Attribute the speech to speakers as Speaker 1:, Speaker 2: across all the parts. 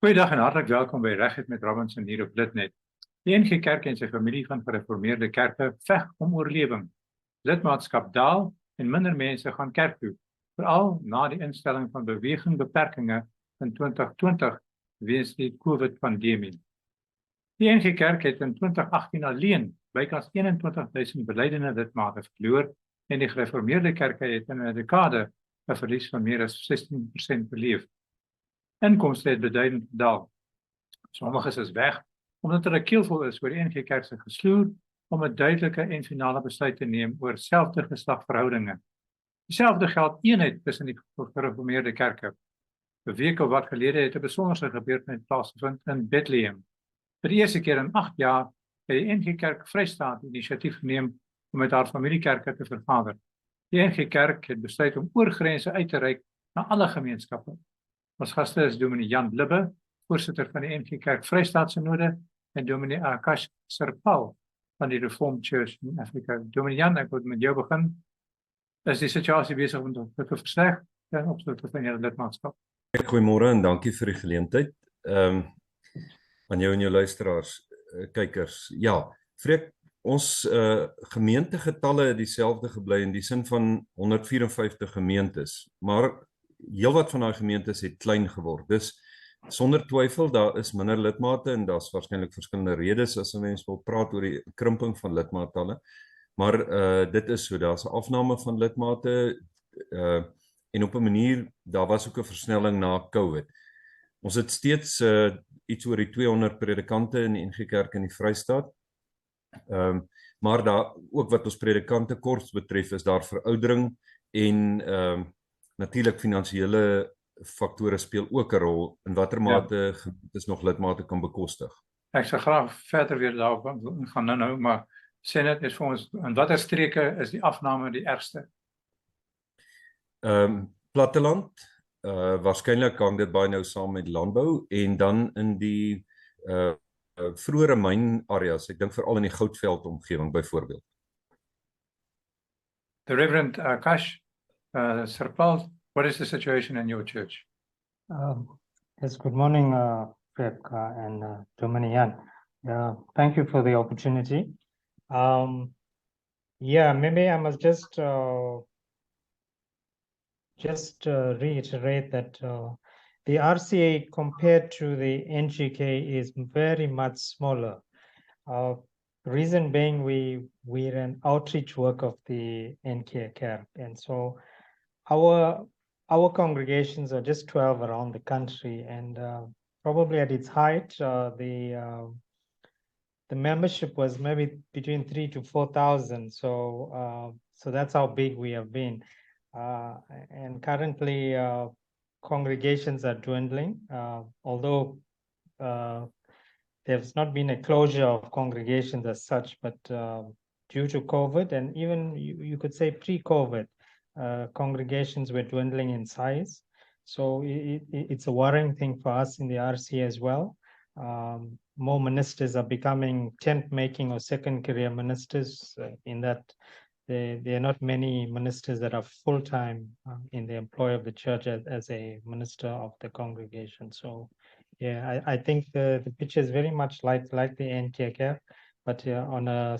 Speaker 1: Goeiedag en hartelijk welkom bij Reik met Robinson hier op Litnet. Die NG Kerk en zijn familie van Gereformeerde Kerke veg om oorlewing. Lidmaatskap daal en minder mensen gaan kerk toe. Vooral na die instelling van bewegingbeperkingen in 2020 weens die COVID-pandemie. Die NG Kerk het in 2018 alleen bykans 21.000 belydenende lidmate verloor en die Gereformeerde Kerke het in 'n dekade 'n verlies van meer as 16% beleef. Inkomste het beduidend gedaal. Sommiges is weg, omdat er 'n keelvol is oor die NG Kerk se gesloer om 'n duidelike en finale besluit te neem oor selfde geslagverhoudinge. Dieselfde geld eenheid tussen die Gereformeerde Kerke. 'n week of wat gelede het 'n besonderse gebeurtenis plaasgevind in Bethlehem. Vir die eerste keer in 8 jaar het die NG Kerk Vrystaat inisiatief geneem om met haar familiekerke te vergader. Die NG Kerk het besluit om oor grense uit te reik na alle gemeenskappe. Ons gaste is dominee Jan Lubbe, voorsitter van die NG Kerk Vrystaat sinode, en dominee Akash Sirpal van die Reformed Church in Afrika. Dominee Jan, ek wil met jou begin. Is die situasie besig om te versleg ten opsigte van julle lidmaatskap?
Speaker 2: Goeiemôre en dankie vir die geleentheid. Aan jou en jou luisteraars, kykers. Ja, Freek, ons gemeentegetalle het dieselfde gebly in die sin van 154 gemeentes, maar heelwat van daai gemeentes het klein geword. Dus sonder twyfel, daar is minder lidmate en daar's waarskynlik verskillende redes as 'n mens wil praat oor die krimping van lidmaatalle. Maar dit is so, daar's 'n afname van lidmate en op 'n manier, daar was ook 'n versnelling na COVID. Ons het steeds iets oor die 200 predikante in die NG Kerk in die Vrystaat. Maar daar ook wat ons predikante kort betref, is daar veroudering en natuurlik finansiële faktore speel ook 'n rol in watter mate gemeentes nog lidmate kan bekostig.
Speaker 1: Ek sal graag verder weer daarop gaan nou, maar sê net vir ons, in watter streke is die afname die ergste?
Speaker 2: Platteland, waarskynlik hang dit baie nou saam met landbou en dan in die vroeëre mynareas, ek dink veral in die Goudveld omgewing byvoorbeeld.
Speaker 1: The Reverend Akash Sirpal, what is the situation in your church?
Speaker 3: Yes, good morning, Freek and Dominee Jan. Thank you for the opportunity. Maybe I must just reiterate that the RCA compared to the NGK is very much smaller. Reason being, we're an outreach work of the NG Kerk, and so our congregations are just 12 around the country, and probably at its height, the membership was maybe between 3,000 to 4,000. So that's how big we have been, and currently congregations are dwindling. Although there's not been a closure of congregations as such, but due to COVID, and even you could say pre-COVID, congregations were dwindling in size. So it's a worrying thing for us in the RC as well. More ministers are becoming tent-making or second career ministers, in that there are not many ministers that are full-time in the employ of the church as a minister of the congregation. So yeah, I think the picture is very much like the NG Kerk, but on a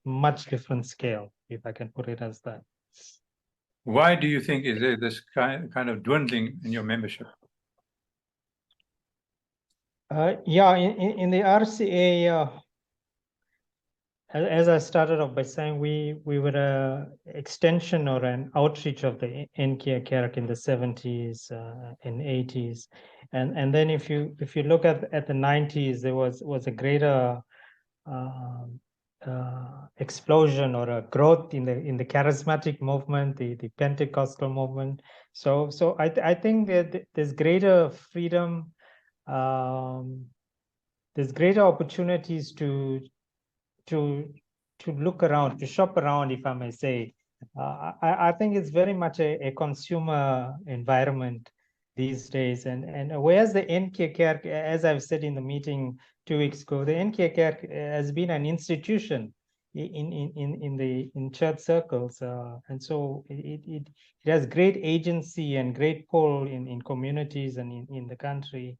Speaker 3: much different scale, if I can put it as that.
Speaker 1: Why do you think is there this kind of dwindling in your membership?
Speaker 3: In the RCA, as I started off by saying, we were an extension or an outreach of the NG Kerk in the 70s and 80s, and then if you look at the 90s, there was a greater explosion or a growth in the charismatic movement, the Pentecostal movement. So I think that there's greater freedom, there's greater opportunities to look around, to shop around, if I may say. I think it's very much a consumer environment these days, and whereas the NG Kerk, as I've said in the meeting 2 weeks ago, the NG Kerk has been an institution in church circles, and so it has great agency and great pull in communities and in the country.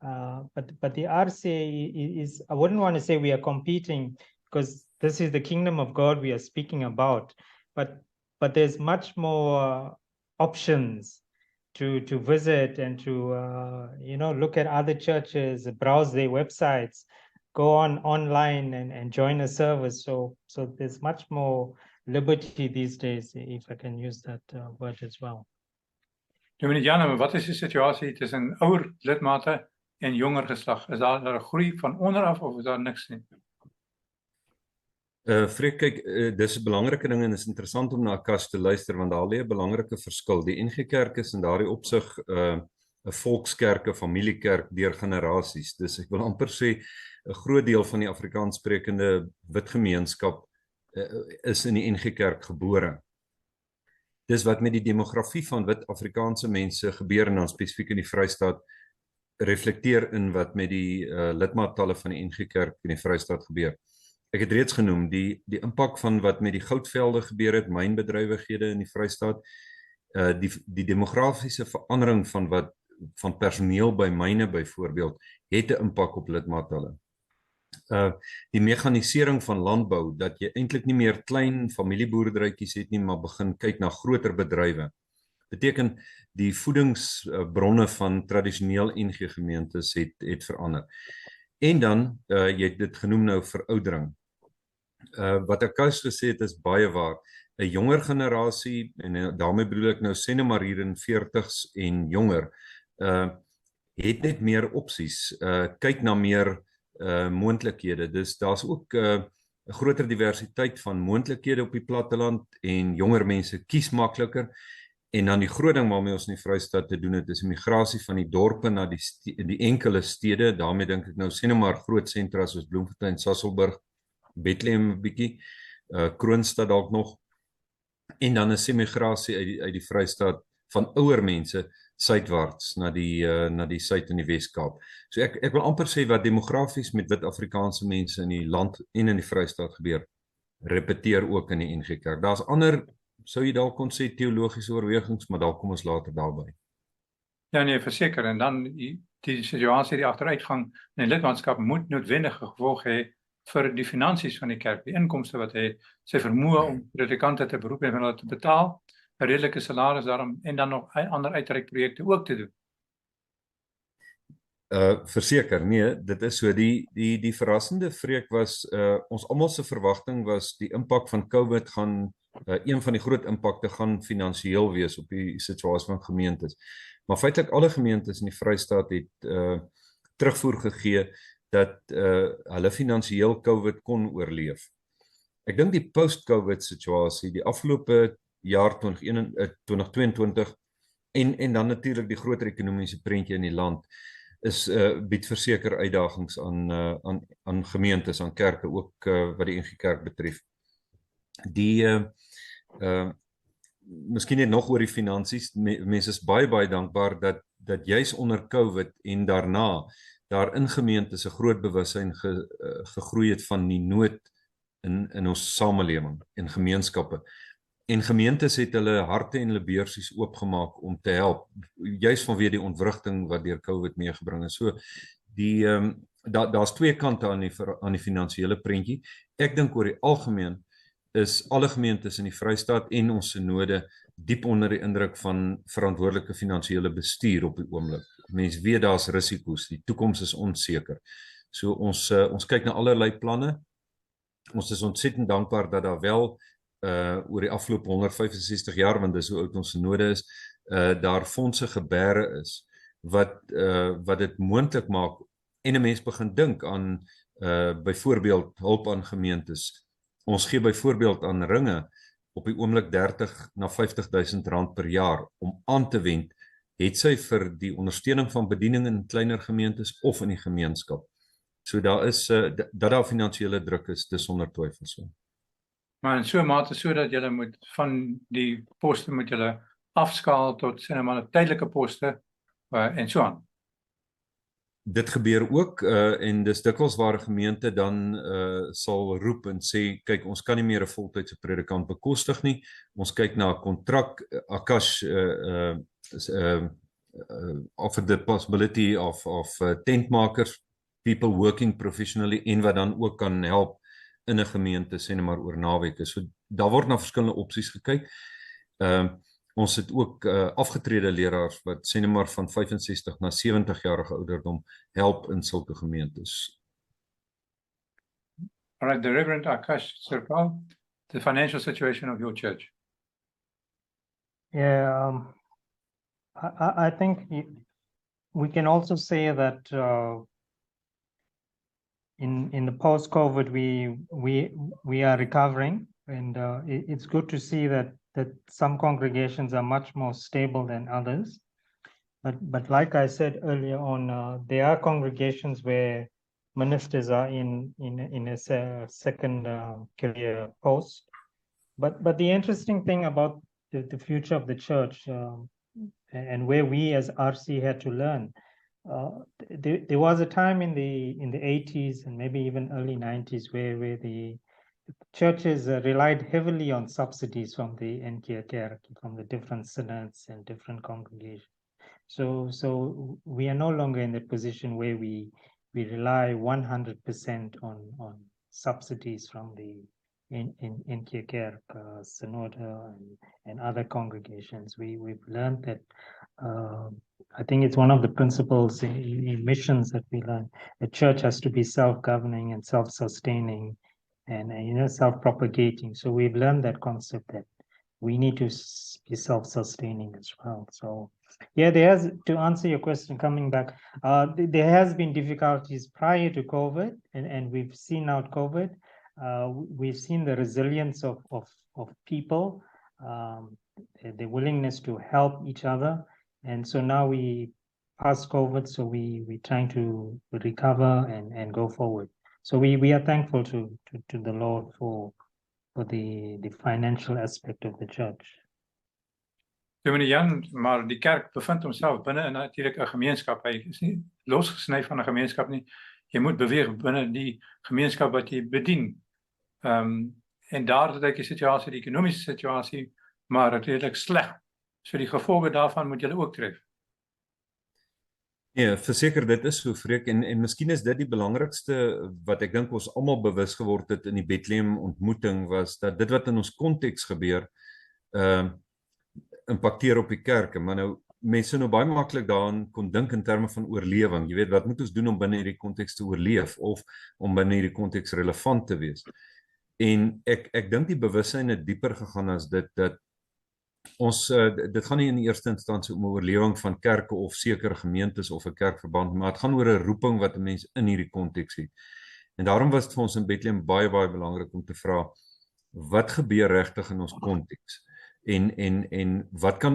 Speaker 3: But the RCA is, I wouldn't want to say we are competing, because this is the kingdom of God we are speaking about, but there's much more options to visit and to look at other churches, browse their websites, go online and join a service. So there's much more liberty these days, if I can use that word as well.
Speaker 1: Dominee Jan, wat is die situasie tussen ouer lidmate en jonger geslag? Is daar 'n groei van onderaf of is daar niks nie?
Speaker 2: Freek, kyk, dis 'n belangrike ding en is interessant om na Akash te luister, want daar lê 'n belangrike verskil. Die NG Kerk is in daardie opsig 'n volkskerk, 'n familiekerk deur generasies. Dus ek wil amper sê 'n groot deel van die Afrikaanssprekende wit gemeenskap is in die NG Kerk gebore. Dis wat met die demografie van wit Afrikaanse mense gebeur, en dan spesifiek in die Vrystaat, reflekteer in wat met die lidmaattalle van die NG Kerk in die Vrystaat gebeur. Ek het reeds genoem die impak van wat met die goudvelde gebeur het, mynbedrywighede in die Vrystaat, die demografiese verandering van personeel by myne byvoorbeeld, het 'n impak op lidmaattalle. Die meganisering van landbou, dat jy eintlik nie meer klein familieboerderytjies het nie, maar begin kyk na groter bedrywe, beteken die voedingsbronne van tradisioneel NG gemeentes het verander. En dan, jy het dit genoem nou, veroudering. Wat Akash gesê het is baie waar. 'n Jonger generasie, en daarmee bedoel ek nou sê maar hier in 40s en jonger, het net meer opsies, kyk na meer moontlikhede. Dus daar's ook 'n groter diversiteit van moontlikhede op die platteland, en jonger mense kies makliker. En dan die groot ding waarmee ons in die Vrystaat te doen het, is die migrasie van die dorpe na die enkele stede. Daarmee dink ek nou sê maar groot sentra soos Bloemfontein, Sasolburg, Bethlehem 'n bietjie, Kroonstad dalk nog, en dan 'n semigrasie uit die Vrystaat van ouer mense suidwaarts na die suid en die Wes-Kaap. So ek wil amper sê wat demografies met wit Afrikaanse mense in die land en in die Vrystaat gebeur, repeteer ook in die NG Kerk. Daar's ander, sou jy dalk kon sê, teologiese oorwegings, maar dalk kom ons later daarby.
Speaker 1: Ja nee, verseker, en dan die situasie, die agteruitgang in die lidmaatskap moet noodwendig gevolg hê vir die finansies van die kerk, die inkomste wat hy, sy vermoë om predikante te beroep en hulle te betaal, 'n redelike salaris daarom, en dan nog ander uitreikprojekte ook te doen.
Speaker 2: Verseker, nee, dit is so. Die verrassende, Freek, was ons almal se verwagting was die impak van COVID gaan, een van die groot impakte gaan finansiëel wees op die situasie van gemeentes. Maar feitelik alle gemeentes in die Vrystaat het terugvoer gegee dat hulle finansiëel COVID kon oorleef. Ek dink die post-COVID situasie, die afgelope jaar 2022 en dan natuurlik die groter ekonomiese prentjie in die land, bied verseker uitdagings aan gemeentes, aan kerke, ook wat die NG Kerk betref. Miskien net nog oor die finansies, mense is baie dankbaar dat juis onder COVID en daarna daar in gemeentes 'n groot bewussyn gegroei het van die nood in ons samelewing en gemeenskappe. En gemeentes het hulle harte en hulle beursies oopgemaak om te help, juis vanweë die ontwrigting wat deur COVID meegebring is. So daar's twee kante aan die finansiële prentjie. Ek dink oor die algemeen is alle gemeentes in die Vrystaat en ons sinode diep onder die indruk van verantwoordelike finansiële bestuur op die oomblik. Mense weet daar's risiko's, die toekoms is onseker. So ons kyk na allerlei planne. Ons is ontsettend dankbaar dat daar wel oor die afgelope 165 jaar, want dis hoe oud ons sinode is, daar fondse gebeure is wat dit moontlik maak, en 'n mens begin dink aan byvoorbeeld hulp aan gemeentes. Ons gee byvoorbeeld aan ringe op die oomblik 30 na 50.000 rand per jaar om aan te wend, het sy vir die ondersteuning van bediening in kleiner gemeentes of in die gemeenskap. So daar is dat daar finansiële druk is, dis sonder twyfel so.
Speaker 1: Maar in so 'n mate sodat julle moet van die poste moet julle afskaal tot sê nou maar tydelike poste en so aan.
Speaker 2: Dit gebeur ook en dis dikwels waar 'n gemeente dan sal roep en sê, kyk, ons kan nie meer 'n voltydse predikant bekostig nie. Ons kyk na 'n kontrak. Akash offered the possibility of tentmakers, people working professionally en wat dan ook kan help in 'n gemeente, sê net maar oor naweke. So daar word na verskillende opsies gekyk. Ons het ook afgetrede leraars wat sê net maar van 65 na 70 jarige ouderdom help in sulke gemeentes.
Speaker 1: All right, the Reverend Akash, Sirpal, the financial situation of your church.
Speaker 3: Yeah, I think we can also say that in the post-COVID we are recovering, and it's good to see that some congregations are much more stable than others. But like I said earlier on, there are congregations where ministers are in a second career post. But the interesting thing about the future of the church and where we as RC had to learn, there was a time in the 80s and maybe even early 90s where the churches relied heavily on subsidies from the NG Kerk, from the different synods and different congregations. So we are no longer in the position where we rely 100% on subsidies from the NG Kerk, sinode and other congregations. We've learned that I think it's one of the principles in missions that we learn. The church has to be self-governing and self-sustaining and self-propagating. So we've learned that concept that we need to be self-sustaining as well. So yeah, to answer your question, coming back, there has been difficulties prior to COVID, and we've seen out COVID. We've seen the resilience of people, the willingness to help each other. And so now we past COVID, so we're trying to recover and go forward. So we are thankful to the Lord for the financial aspect of the church.
Speaker 1: Meneer Jan, maar die kerk bevindt homself binne in natuurlik 'n gemeenskap. Hy is nie losgesny van 'n gemeenskap nie. Jy moet beweeg binne die gemeenskap wat jy bedien. En daar het ek die situasie, die ekonomiese situasie, maar redelik sleg. So die gevolge daarvan moet julle ook tref.
Speaker 2: Ja, verseker dit is so, Freek, en miskien is dit die belangrikste wat ek dink ons almal bewus geword het in die Bethlehem ontmoeting, was dat dit wat in ons konteks gebeur, impakteer op die kerke. Maar nou mense nou baie maklik daaraan kon dink in terme van oorlewing. Jy weet, wat moet ons doen om binne hierdie konteks te oorleef of om binne hierdie konteks relevant te wees? En ek dink die bewussyn het dieper gegaan as dit, dat ons dit gaan nie in die eerste instansie om 'n oorlewing van kerke of sekere gemeentes of 'n kerkverband, maar dit gaan oor 'n roeping wat 'n mens in hierdie konteks het. En daarom was dit vir ons in Bethlehem baie belangrik om te vra, wat gebeur regtig in ons konteks? En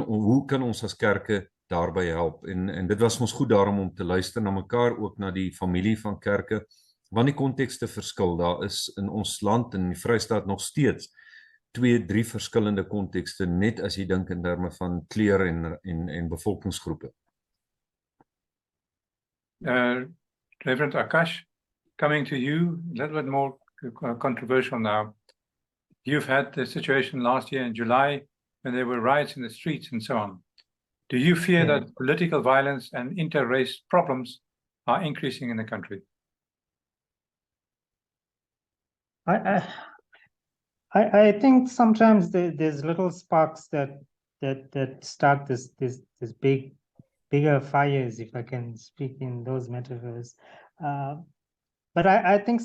Speaker 2: hoe kan ons as kerke daarby help? En dit was ons goed daarom om te luister na mekaar, ook na die familie van kerke, want die kontekste verskil. Daar is in ons land, in die Vrystaat, nog steeds 2-3 verskillende kontekste, net as jy dink in terme van kleur en bevolkingsgroepe.
Speaker 1: Reverend Akash, coming to you, a little bit more controversial now. You've had the situation last year in July when there were riots in the streets and so on. Do you fear that political violence and inter-race problems are increasing in the country?
Speaker 3: I think sometimes there's little sparks that start this bigger fires, if I can speak in those metaphors. But I think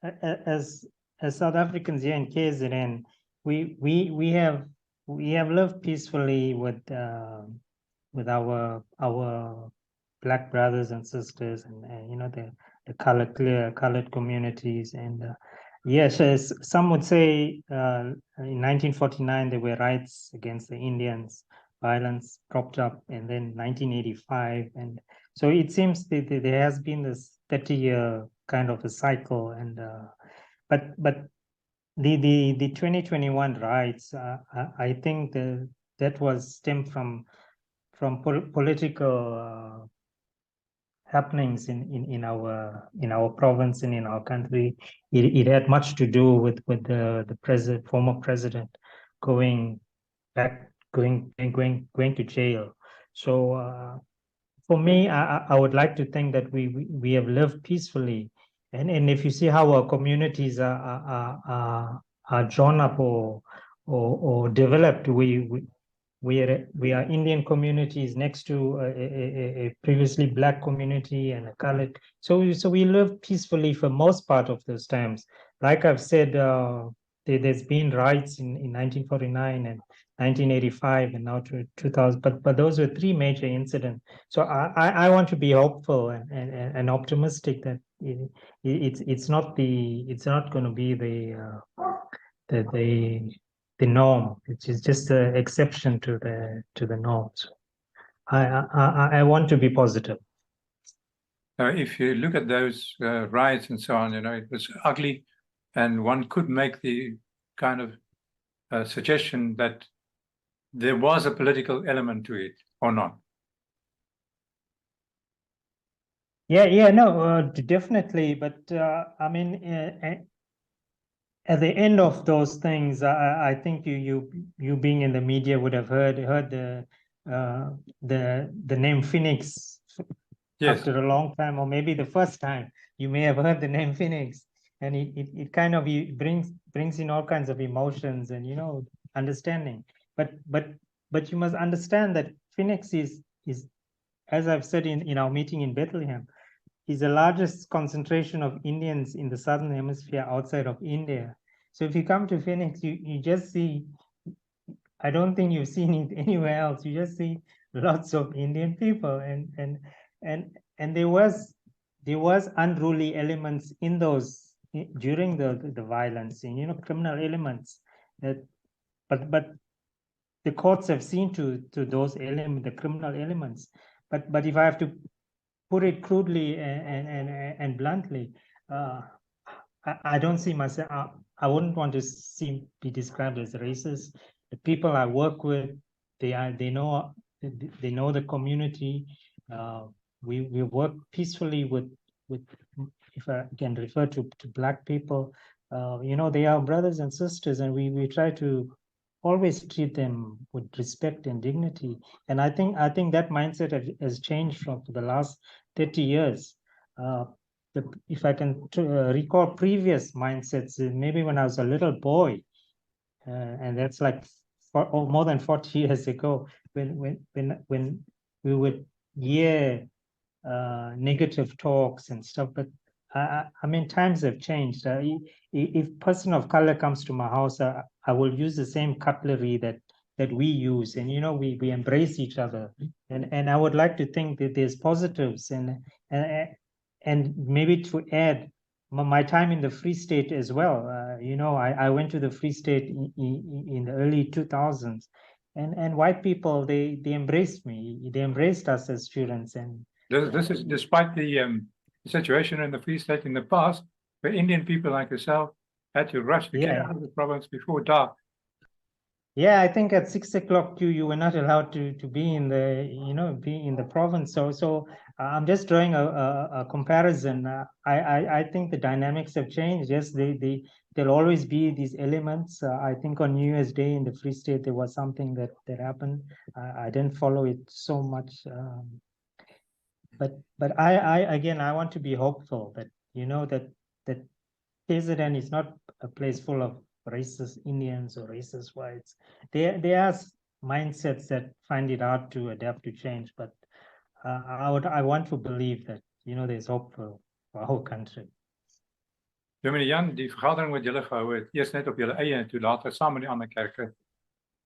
Speaker 3: as South Africans here in KZN, we have lived peacefully with our Black brothers and sisters, and the colored communities, and yes, as some would say, in 1949 there were riots against the Indians, violence propped up, and then 1985, and so it seems that there has been this 30-year kind of a cycle, and but the 2021 riots, I think that was stemmed from political happenings in our province and in our country. It had much to do with the former president going to jail. So for me, I would like to think that we have lived peacefully, and if you see how our communities are drawn up or developed, we are Indian communities next to a previously black community and a colored. So we live peacefully for most part of those times. Like I've said, there's been riots in 1949 and 1985 and now to 2000, but those were three major incidents. So I want to be hopeful and optimistic that it's not going to be the norm. It's just an exception to the norm. So I want to be positive.
Speaker 1: If you look at those riots and so on, it was ugly, and one could make the kind of suggestion that there was a political element to it, or not.
Speaker 3: Yeah, no, definitely. But I mean, at the end of those things, I think you being in the media would have heard the name Phoenix. Yes. After a long time, or maybe the first time, you may have heard the name Phoenix, and it kind of brings in all kinds of emotions and understanding. But you must understand that Phoenix is as I've said in our meeting in Bethlehem, is the largest concentration of Indians in the southern hemisphere outside of India. So if you come to Phoenix, you just see, I don't think you've seen it anywhere else. You just see lots of Indian people, and there was unruly elements in those during the violence, and criminal elements. But the courts have seen to those elements, the criminal elements. But if I have to put it crudely and bluntly, I don't see myself. I wouldn't want to be described as racist. The people I work with, they know the community. We work peacefully with, if I can refer to Black people. They are brothers and sisters, and we try to always treat them with respect and dignity. And I think that mindset has changed for the last 30 years. If I can recall previous mindsets, maybe when I was a little boy, and that's like more than 40 years ago, when we would hear negative talks and stuff. But I mean, times have changed. If person of color comes to my house, I will use the same cutlery that we use, and we embrace each other. And I would like to think that there's positives, and maybe to add my time in the Free State as well. I went to the Free State in the early 2000s, and white people they embraced me. They embraced us as students. And
Speaker 1: this is despite the situation in the Free State in the past, where Indian people like yourself had to rush to get out of the province before dark.
Speaker 3: Yeah, I think at 6 o'clock you were not allowed to be in the province. So I'm just drawing a comparison. I think the dynamics have changed. Yes, there'll always be these elements. I think on New Year's Day in the Free State there was something that happened. I didn't follow it so much. But I want to be hopeful that that KZN is not a place full of racist Indians or racist whites. There are mindsets that find it hard to adapt to change, but I want to believe that there's hope for our country.
Speaker 1: Meneer Jan, die vergadering wat julle gehou het, eers net op julle eie en toe later saam met die ander kerke.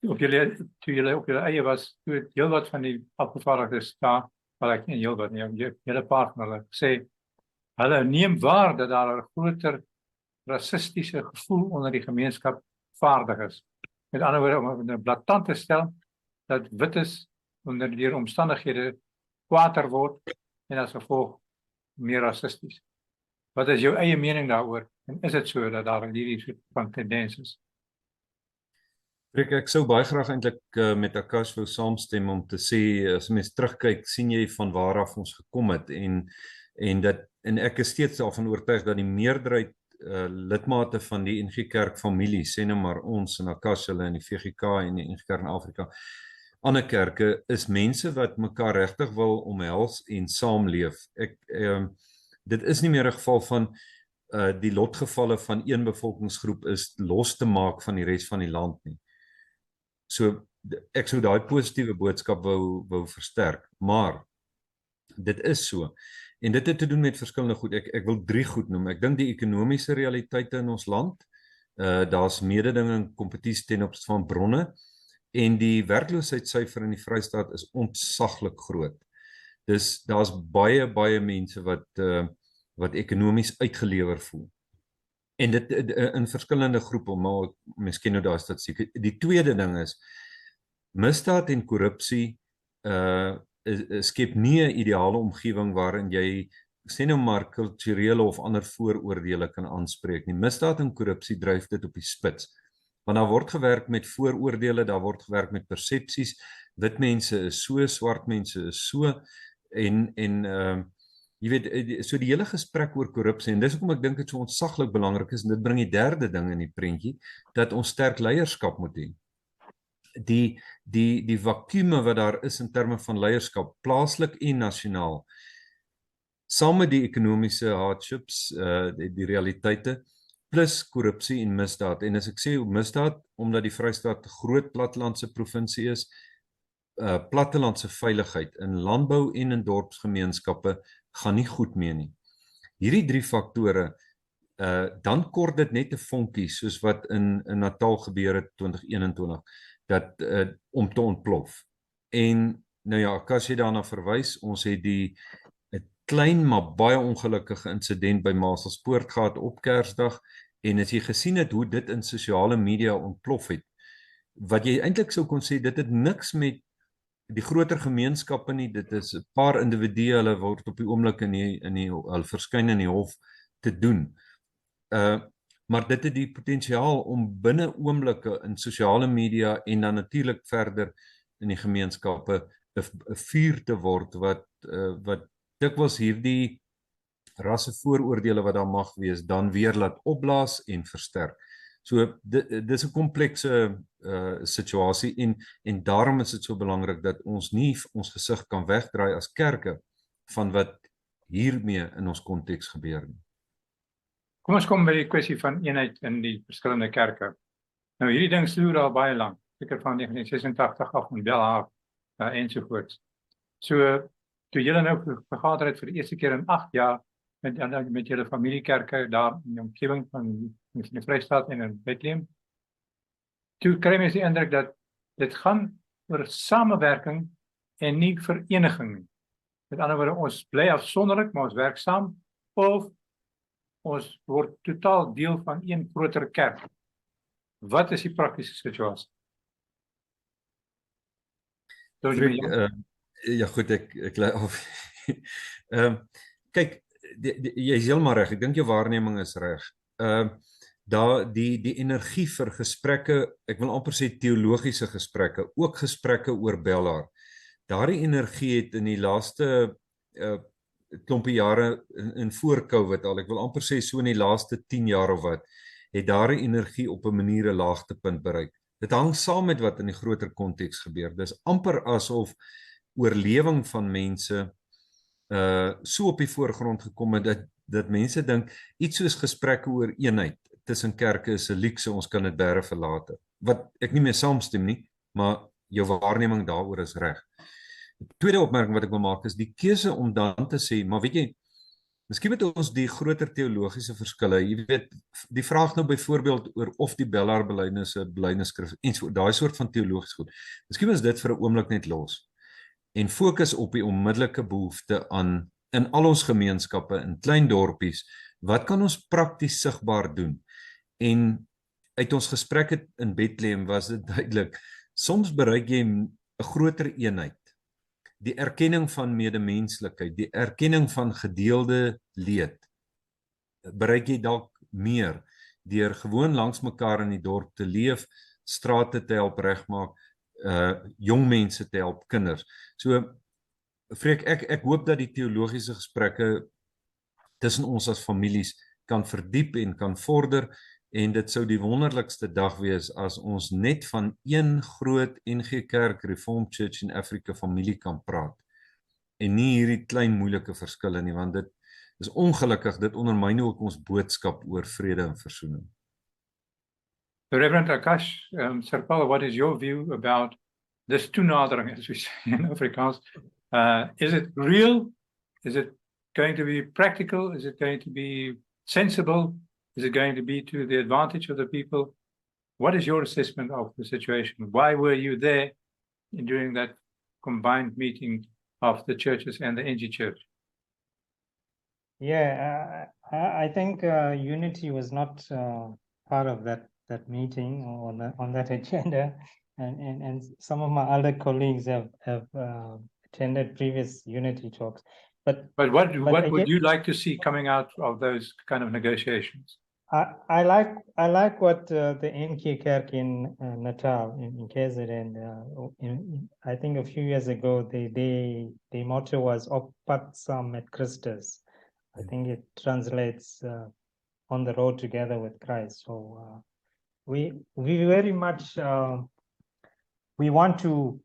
Speaker 1: Toe julle op julle eie was, toe het heel wat van die afgevaardigdes daar, maar ek nie heel wat nie, hele paar van hulle sê, hulle neem waar dat daar 'n groter racistiese gevoel onder die gemeenskap vaardig is. Met ander woorde, om 'n blaatant te stel dat wites onder die omstandighede kwaader word en as gevolg meer racisties. Wat is jou eie mening daaroor? En is dit so dat daar hierdie soort van tendens is?
Speaker 2: Ek sou baie graag eintlik met Akash wou saamstem om te sê, as mens terugkyk, sien jy van waar af ons gekom het en ek is steeds daarvan oortuig dat die meerderheid lidmate van die NG Kerk familie, sê nou maar ons en Akash hulle in die VGK en die NG Kerk in Afrika, ander kerke is mense wat mekaar regtig wil omhels en saamleef. Dit is nie meer 'n geval van die lotgevalle van een bevolkingsgroep is los te maak van die res van die land nie. So ek sou daai positiewe boodskap wou versterk, maar dit is so. En dit het te doen met verskillende goed. Ek wil 3 goed noem. Ek dink die ekonomiese realiteite in ons land, daar's mededinging en kompetisie ten opsigte van bronne, en die werkloosheidssyfer in die Vrystaat is ontsaglik groot. Dus daar's baie mense wat ekonomies uitgelewer voel. En dit in verskillende groepe, maar miskien nou daar statistiek. Die tweede ding is, misdaad en korrupsie skep nie 'n ideale omgewing waarin jy sê nou maar kulturele of ander vooroordele kan aanspreek nie. Misdaad en korrupsie dryf dit op die spits. Want daar word gewerk met vooroordele, daar word gewerk met persepsies. Wit mense is so, swart mense is so, en jy weet, so die hele gesprek oor korrupsie, en dis hoekom ek dink dit so ontsaglik belangrik is, en dit bring die derde ding in die prentjie, dat ons sterk leierskap moet hê. Die vakuume wat daar is in terme van leierskap, plaaslik en nasionaal, saam met die ekonomiese hardships, die realiteite, plus korrupsie en misdaad. En as ek sê misdaad, omdat die Vrystaat 'n groot plattelandse provinsie is, plattelandse veiligheid in landbou en in dorpsgemeenskappe gaan nie goed mee nie. Hierdie 3 faktore, dan kort dit net 'n vonkie, soos wat in Natal gebeur het 2021, dat om te ontplof. En nou ja, Akash het daarna verwys, ons het 'n klein maar baie ongelukkige insident by Maselspoort gehad op Kersdag, en as jy gesien het hoe dit in sosiale media ontplof het, wat jy eintlik sou kon sê, dit het niks met die groter gemeenskappe nie, dit is 'n paar individue, hulle word op die oomblik hulle verskyn in die hof te doen. Maar dit het die potensiaal om binne oomblikke in sosiale media en dan natuurlik verder in die gemeenskappe 'n vuur te word wat dikwels hierdie rasse vooroordele wat daar mag wees, dan weer laat opblaas en versterk. So dis 'n komplekse situasie, en daarom is dit so belangrik dat ons nie ons gesig kan wegdraai as kerke van wat hiermee in ons konteks gebeur nie.
Speaker 1: Kom ons kom by die kwessie van eenheid in die verskillende kerke. Nou hierdie ding sloer al baie lank, seker van 1986 af in Bethlehem ensovoorts. So toe julle nou vergader het vir die eerste keer in 8 jaar met julle familiekerke daar in die omgewing van die Vrystaat en in Bethlehem, toe kry mens die indruk dat dit gaan oor samewerking en nie vereniging nie. Met ander woorde, ons bly afsonderlik, maar ons werk saam, of ons word totaal deel van een groter kerk. Wat is die praktiese situasie?
Speaker 2: Ja goed, ek lei af. Kyk, jy is heeltemal reg. Ek dink jou waarneming is reg. Die energie vir gesprekke, ek wil amper sê teologiese gesprekke, ook gesprekke oor Bellard. Daardie energie het in die laaste klompie jare in voor COVID al, ek wil amper sê so in die laaste 10 jaar of wat, het daardie energie op 'n manier 'n laagtepunt bereik. Dit hang saam met wat in die groter konteks gebeur. Dis amper asof oorlewing van mense so op die voorgrond gekom het dat mense dink iets soos gesprekke oor eenheid tussen kerke is 'n luukse, ons kan dit bære verlate. Wat ek nie meer saamstem nie, maar jou waarneming daaroor is reg. Die tweede opmerking wat ek wil maak is die keuse om dan te sê, maar weet jy, miskien moet ons die groter teologiese verskille, jy weet, die vraag nou byvoorbeeld oor of die Bellard belydenis 'n belydenisskrif en so, daai soort van teologies goed. Miskien is dit vir 'n oomblik net los en fokus op die onmiddellike behoefte aan in al ons gemeenskappe, in klein dorpies, wat kan ons prakties sigbaar doen? En uit ons gesprekke in Bethlehem was dit duidelik, soms bereik jy 'n groter eenheid. Die erkenning van medemenslikheid, die erkenning van gedeelde leed, bereik jy dalk meer deur gewoon langs mekaar in die dorp te leef, strate te help regmaak, jong mense te help, kinders. So, Freek, ek hoop dat die teologiese gesprekke tussen ons as families kan verdiep en kan vorder, en dit sou die wonderlikste dag wees as ons net van een groot NG Kerk Reformed Church in Afrika familie kan praat en nie hierdie klein moeilike verskille nie, want dit is ongelukkig, dit ondermyn ook ons boodskap oor vrede en versoening.
Speaker 1: So Reverend Akash, Sirpal, what is your view about this toenadering, as we say in Afrikaans? Is it real? Is it going to be practical? Is it going to be sensible? Is it going to be to the advantage of the people? What is your assessment of the situation? Why were you there during that combined meeting of the churches and the NG Church?
Speaker 3: Yeah, I think unity was not part of that meeting or on that agenda, and some of my other colleagues have attended previous unity talks. But
Speaker 1: what would you like to see coming out of those kind of negotiations?
Speaker 3: I like what the NG Kerk in Natal in KZN. I think a few years ago, the motto was "Op pad saam met Christus." I think it translates on the road together with Christ. So we very much we want to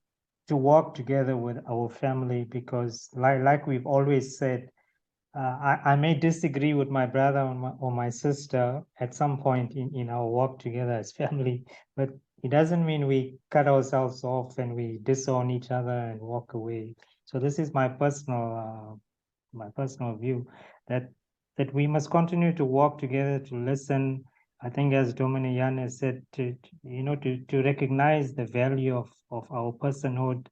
Speaker 3: walk together with our family, because like we've always said, I may disagree with my brother or my sister at some point in our walk together as family, but it doesn't mean we cut ourselves off and we disown each other and walk away. So this is my personal view, that we must continue to walk together, to listen. I think, as Dominic Jan has said, to recognize the value of our personhood,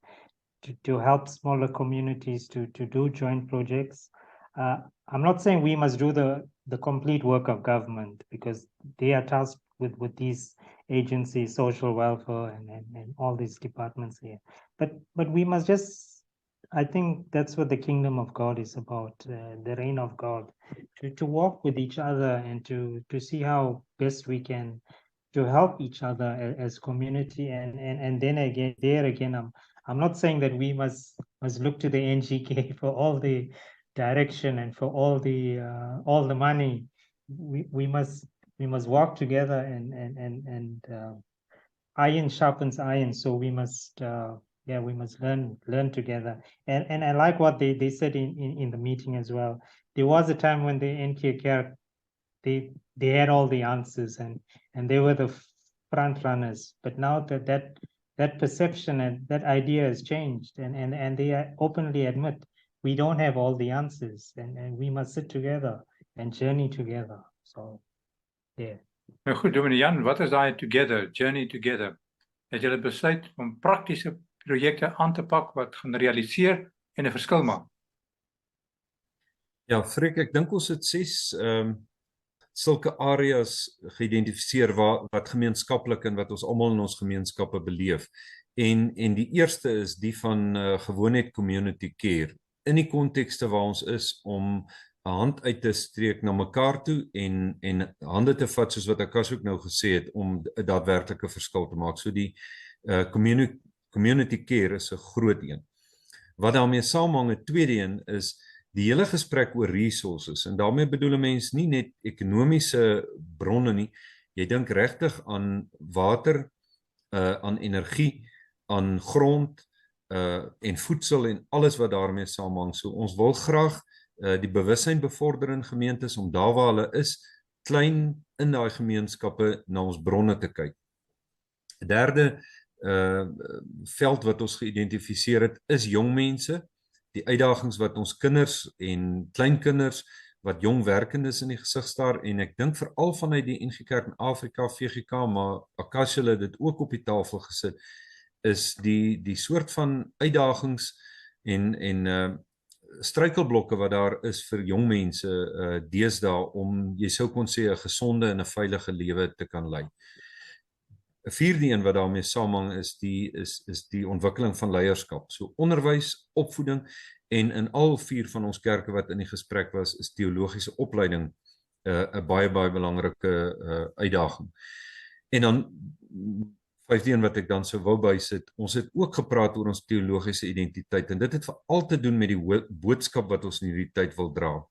Speaker 3: to help smaller communities to do joint projects. I'm not saying we must do the complete work of government, because they are tasked with these agencies, social welfare and all these departments here. But we must just, I think that's what the kingdom of God is about, the reign of God, to walk with each other and to see how best we can to help each other as community. And then again, I'm not saying that we must look to the NGK for all the direction and for all the money. We must walk together and iron sharpens iron. So we must learn together. And I like what they said in the meeting as well. There was a time when the NG Kerk, they had all the answers and they were the front runners. But now that perception and that idea has changed, and they openly admit we don't have all the answers, and we must sit together and journey together. So, yeah.
Speaker 1: Nou goed, Dominee Jan, wat is daai together, journey together? Het julle besluit om praktiese projekte aan te pak wat gaan realiseer en 'n verskil maak?
Speaker 2: Ja, Freek, ek dink ons het 6 sulke areas geïdentifiseer wat gemeenskaplik en wat ons almal in ons gemeenskappe beleef. En die eerste is die van gewoonheid community care, in die kontekste waar ons is om 'n hand uit te streek na mekaar toe en hande te vat, soos wat Akash ook nou gesê het, om 'n daadwerklike verskil te maak. So die community care is 'n groot een. Wat daarmee saamhang, 'n tweede een is die hele gesprek oor resources, en daarmee bedoel 'n mens nie net ekonomiese bronne nie. Jy dink regtig aan water, aan energie, aan grond, en voedsel en alles wat daarmee saamhang. So ons wil graag die bewussyn bevorder in gemeentes om daar waar hulle is, klein in daai gemeenskappe, na ons bronne te kyk. 'n Derde veld wat ons geïdentifiseer het, is jong mense, die uitdagings wat ons kinders en kleinkinders wat jong werkendes in die gesig staar, en ek dink veral vanuit die NG Kerk in Afrika, VGK, maar Akash het dit ook op die tafel gesit, is die soort van uitdagings en struikelblokke wat daar is vir jong mense deesdae om, jy sou kon sê, 'n gesonde en 'n veilige lewe te kan lei. 'n Vierde een wat daarmee saamhang is die ontwikkeling van leierskap. So onderwys, opvoeding, en in al 4 van ons kerke wat in die gesprek was, is teologiese opleiding 'n baie belangrike uitdaging. En dan 5de een wat ek dan sou wou bysit, ons het ook gepraat oor ons teologiese identiteit, en dit het veral te doen met die boodskap wat ons in hierdie tyd wil dra.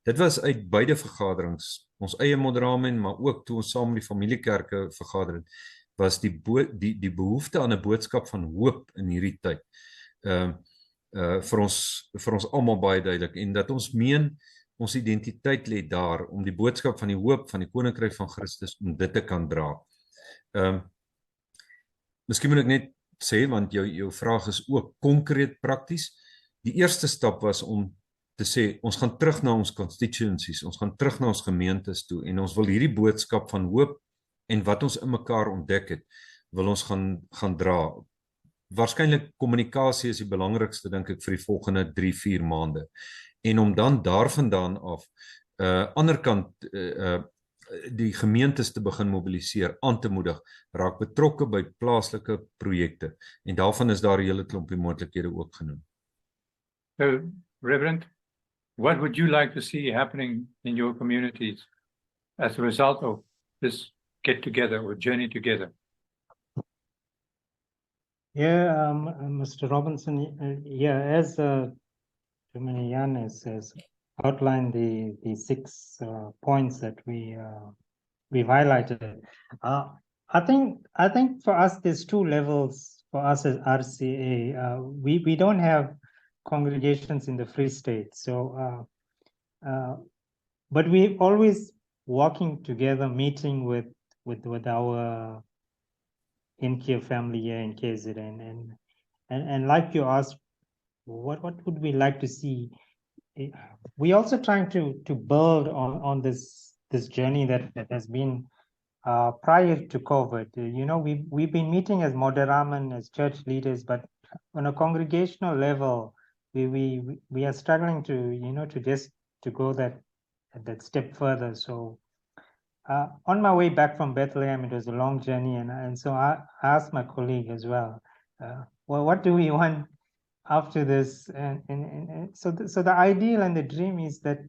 Speaker 2: Dit was uit beide vergaderings, ons eie moderamen, maar ook toe ons saam met die familiekerke vergader het, was die behoefte aan 'n boodskap van hoop in hierdie tyd. Vir ons almal baie duidelik, en dat ons meen ons identiteit lê daar om die boodskap van die hoop van die koninkryk van Christus om dit te kan dra. Miskien moet ek net sê, want jou vraag is ook konkreet prakties. Die eerste stap was om te sê, ons gaan terug na ons constituencies, ons gaan terug na ons gemeentes toe, en ons wil hierdie boodskap van hoop en wat ons in mekaar ontdek het, wil ons gaan dra. Waarskynlik kommunikasie is die belangrikste, dink ek, vir die volgende 3-4 maande. En om dan daarvandaan af, ander kant, die gemeentes te begin mobiliseer, aan te moedig, raak betrokke by plaaslike projekte. En daarvan is daar 'n hele klompie moontlikhede ook genoem.
Speaker 1: So, Reverend, what would you like to see happening in your communities as a result of this get together or journey together?
Speaker 3: Yeah, Mr. Robinson, as Jan has outlined the 6 points that we've highlighted. I think for us there's 2 levels for us as RCA. We don't have congregations in the Free State, so but we're always working together, meeting with our NG family here in KZN, and like you asked, what would we like to see? We're also trying to build on this journey that has been prior to COVID. We've been meeting as moderamen, as church leaders, but on a congregational level, we are struggling to go that step further. So on my way back from Bethlehem, it was a long journey, and so I asked my colleague as well, well, what do we want after this? And so the ideal and the dream is that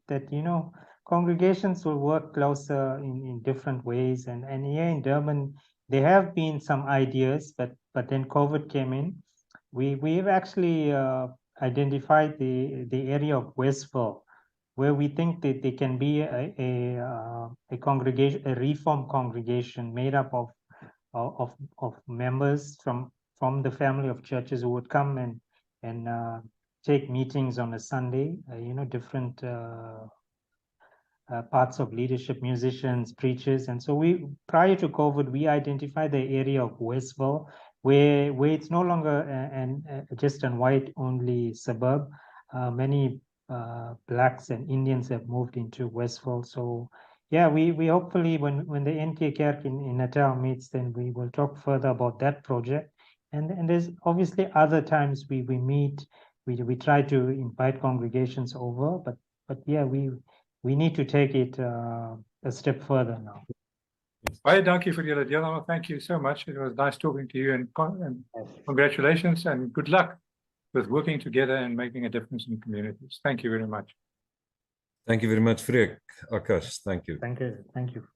Speaker 3: congregations will work closer in different ways, and here in Durban there have been some ideas, but then COVID came in. We've actually identified the area of Westville, where we think that there can be a congregation, a reformed congregation made up of members from the family of churches who would come and take meetings on a Sunday. Different parts of leadership, musicians, preachers, and so prior to COVID, we identified the area of Westville, where it's no longer just a white-only suburb. Many Blacks and Indians have moved into Westville. So yeah, we hopefully when the NG Kerk in Natal meets, then we will talk further about that project. And there's obviously other times we meet, we try to invite congregations over, but yeah, we need to take it a step further now.
Speaker 1: Baie dankie vir julle deelname. Thank you so much. It was nice talking to you, and congratulations and good luck with working together and making a difference in communities. Thank you very much.
Speaker 2: Thank you very much, Freek. Akash, thank you.
Speaker 3: Thank you.